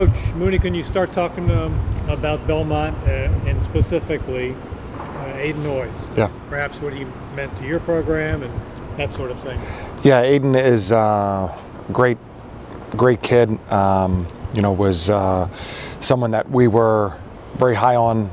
Coach Mooney, can you start talking about Belmont and specifically Aiden Noyes? Yeah. Perhaps what he meant to your program and that sort of thing. Yeah, Aiden is a great kid. Was someone that we were very high on.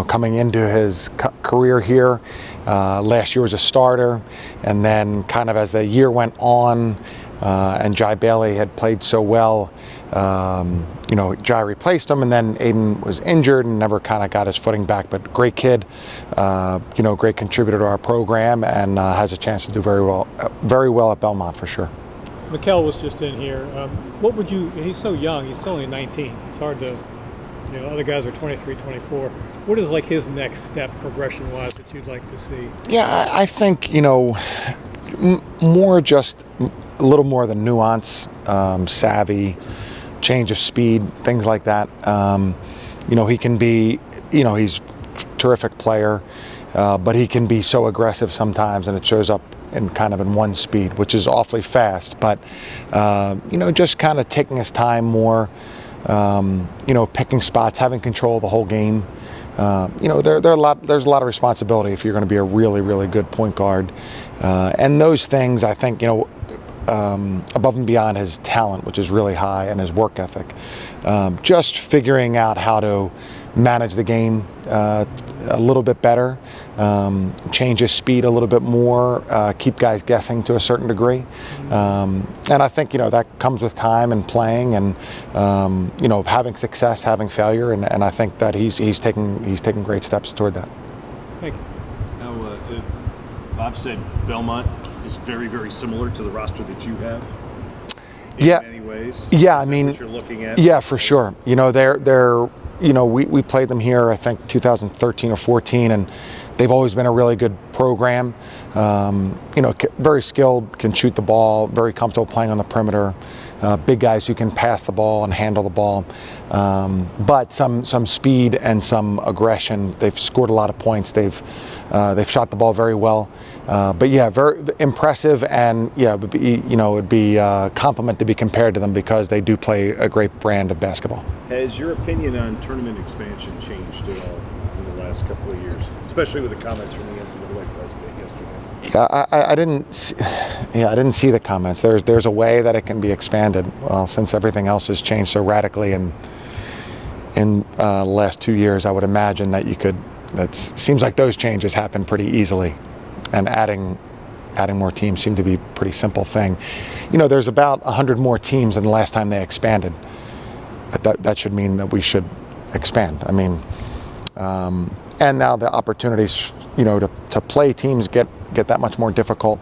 Coming into his career here. Last year was a starter, and then kind of as the year went on, and Jai Bailey had played so well, Jai replaced him, and then Aiden was injured and never kind of got his footing back. But great kid, great contributor to our program, and has a chance to do very well at Belmont for sure. Mikkel was just in here. He's so young, he's still only 19. It's hard to, other guys are 23, 24. What is like his next step progression-wise that you'd like to see? Yeah, I think, more just a little more of the nuance, savvy, change of speed, things like that. He can be, he's a terrific player, but he can be so aggressive sometimes, and it shows up in one speed, which is awfully fast. But, just kind of taking his time more, picking spots, having control of the whole game. There's a lot of responsibility if you're going to be a really, really good point guard. And those things, I think, above and beyond his talent, which is really high, and his work ethic, just figuring out how to manage the game a little bit better, change his speed a little bit more, keep guys guessing to a certain degree. And I think, that comes with time and playing and, having success, having failure. And I think that he's taking great steps toward that. Thank you. Now, Bob said Belmont is very, very similar to the roster that you have in many ways. Yeah, what you're looking at. Yeah, for sure. They're we played them here, I think, 2013 or 14, and they've always been a really good program. Very skilled, can shoot the ball, very comfortable playing on the perimeter. Big guys who can pass the ball and handle the ball. But some speed and some aggression. They've scored a lot of points. They've shot the ball very well. But yeah, very impressive, and yeah, it'd be a compliment to be compared to them because they do play a great brand of basketball. Has your opinion on tournament expansion changed at all in the last couple of years, especially with the comments from the NCAA president yesterday? Yeah, I didn't see the comments. There's a way that it can be expanded. Well, since everything else has changed so radically in the last 2 years, I would imagine that you could. That seems like those changes happen pretty easily, and adding more teams seemed to be a pretty simple thing. There's about 100 more teams than the last time they expanded. That should mean that we should expand. And now the opportunities, to play teams get that much more difficult.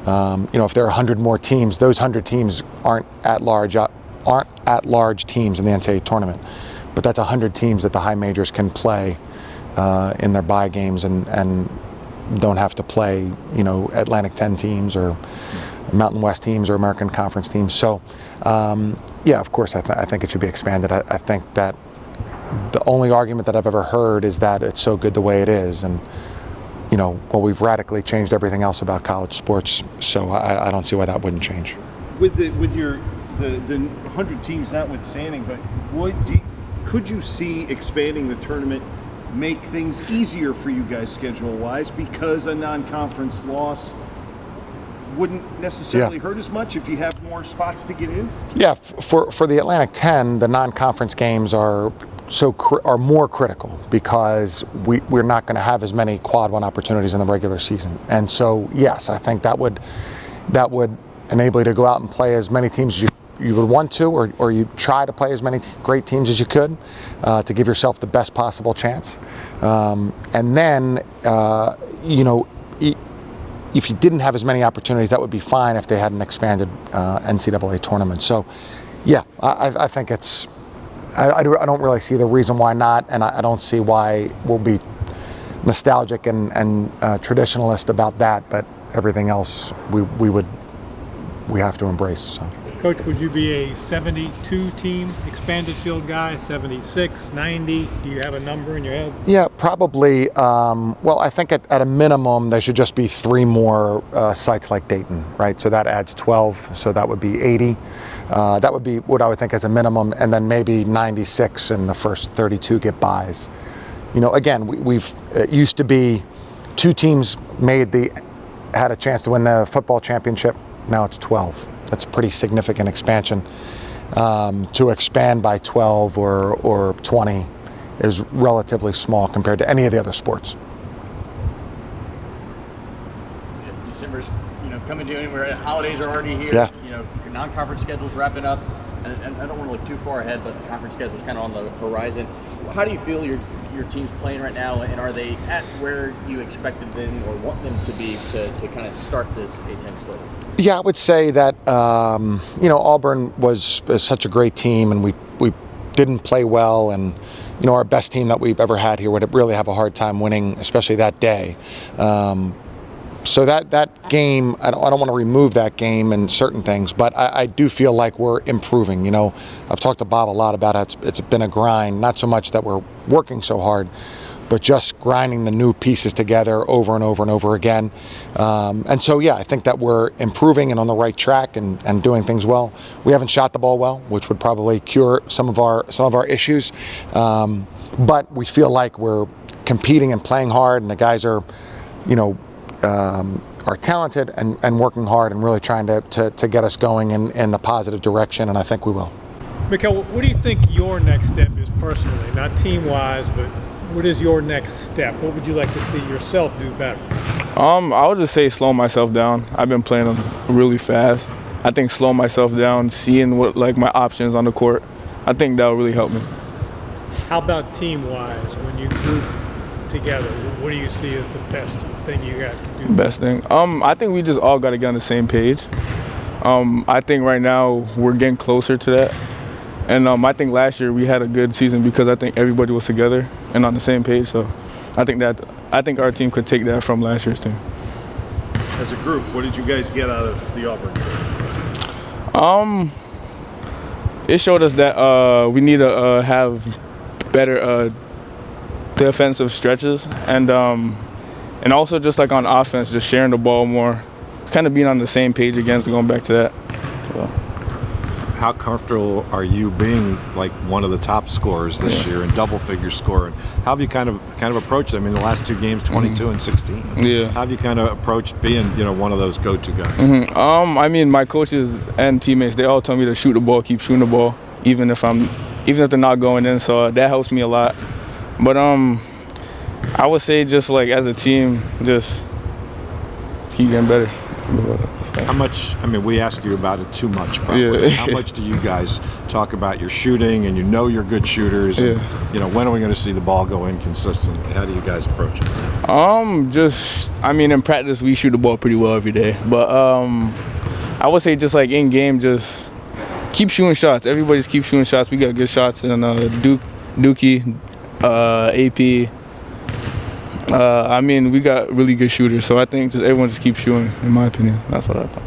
If there are 100 more teams, those 100 teams aren't at large teams in the NCAA tournament. But that's 100 teams that the high majors can play in their bye games and don't have to play, Atlantic 10 teams or Mountain West teams or American Conference teams. So, yeah, of course, I think it should be expanded. I think that the only argument that I've ever heard is that it's so good the way it is. And, we've radically changed everything else about college sports, so I don't see why that wouldn't change. With the 100 teams notwithstanding, but could you see expanding the tournament make things easier for you guys schedule-wise, because a non-conference loss wouldn't necessarily hurt as much if you have more spots to get in? Yeah, for the Atlantic 10, the non-conference games are more critical because we're not going to have as many quad one opportunities in the regular season. And so, yes, I think that would enable you to go out and play as many teams as you would want to, or you try to play as many great teams as you could to give yourself the best possible chance. And then, if you didn't have as many opportunities, that would be fine if they had an expanded NCAA tournament. So, yeah, I think it's. I don't really see the reason why not, and I don't see why we'll be nostalgic and traditionalist about that. But everything else, we have to embrace. So. Coach, would you be a 72-team expanded field guy, 76, 90? Do you have a number in your head? Yeah, probably. Well, I think at a minimum, there should just be 3 more sites like Dayton, right? So that adds 12, so that would be 80. That would be what I would think as a minimum, and then maybe 96 and the first 32 get buys. Again, it used to be 2 teams had a chance to win the football championship. Now it's 12. That's a pretty significant expansion. To expand by 12 or 20 is relatively small compared to any of the other sports. December's coming to anywhere. Holidays are already here. Yeah. Your non-conference schedule's wrapping up, and I don't want to look too far ahead, but the conference schedule's kind of on the horizon. How do you feel your team's playing right now, and are they at where you expected them or want them to be to kind of start this A-10 slate? Yeah, I would say that Auburn was such a great team, and we didn't play well, and our best team that we've ever had here would really have a hard time winning, especially that day. So that game, I don't want to remove that game and certain things, but I do feel like we're improving. I've talked to Bob a lot about it. It's been a grind, not so much that we're working so hard, but just grinding the new pieces together over and over and over again. And so, yeah, I think that we're improving and on the right track and doing things well. We haven't shot the ball well, which would probably cure some of our issues. But we feel like we're competing and playing hard, and the guys are, are talented and working hard and really trying to get us going in a positive direction, and I think we will. Mikhail, what do you think your next step is personally? Not team-wise, but what is your next step? What would you like to see yourself do better? I would just say slow myself down. I've been playing them really fast. I think slow myself down, seeing what my options on the court, I think that will really help me. How about team-wise? When you group together, what do you see as the best thing you guys can do? Best thing? I think we just all got to get on the same page. I think right now we're getting closer to that. And I think last year we had a good season because I think everybody was together and on the same page. So I think our team could take that from last year's team. As a group, what did you guys get out of the Auburn trip? It showed us that we need to have better defensive stretches and also just on offense, just sharing the ball more, kind of being on the same page again, so going back to that. So. How comfortable are you being one of the top scorers this year and double-figure scorer? And how have you kind of approached them in the last 2 games, 22 and 16? Yeah. How have you kind of approached being one of those go-to guys? I mean, my coaches and teammates, they all tell me to shoot the ball, keep shooting the ball, even if they're not going in. So that helps me a lot. But I would say just as a team, just keep getting better. How much, we ask you about it too much, probably. Yeah. How much do you guys talk about your shooting and you're good shooters? Yeah. And, when are we going to see the ball go in consistently? How do you guys approach it? In practice, we shoot the ball pretty well every day. But I would say just in game, just keep shooting shots. Everybody's keep shooting shots. We got good shots in Dookie, AP. We got really good shooters, so I think just everyone just keep shooting, in my opinion. That's what I thought.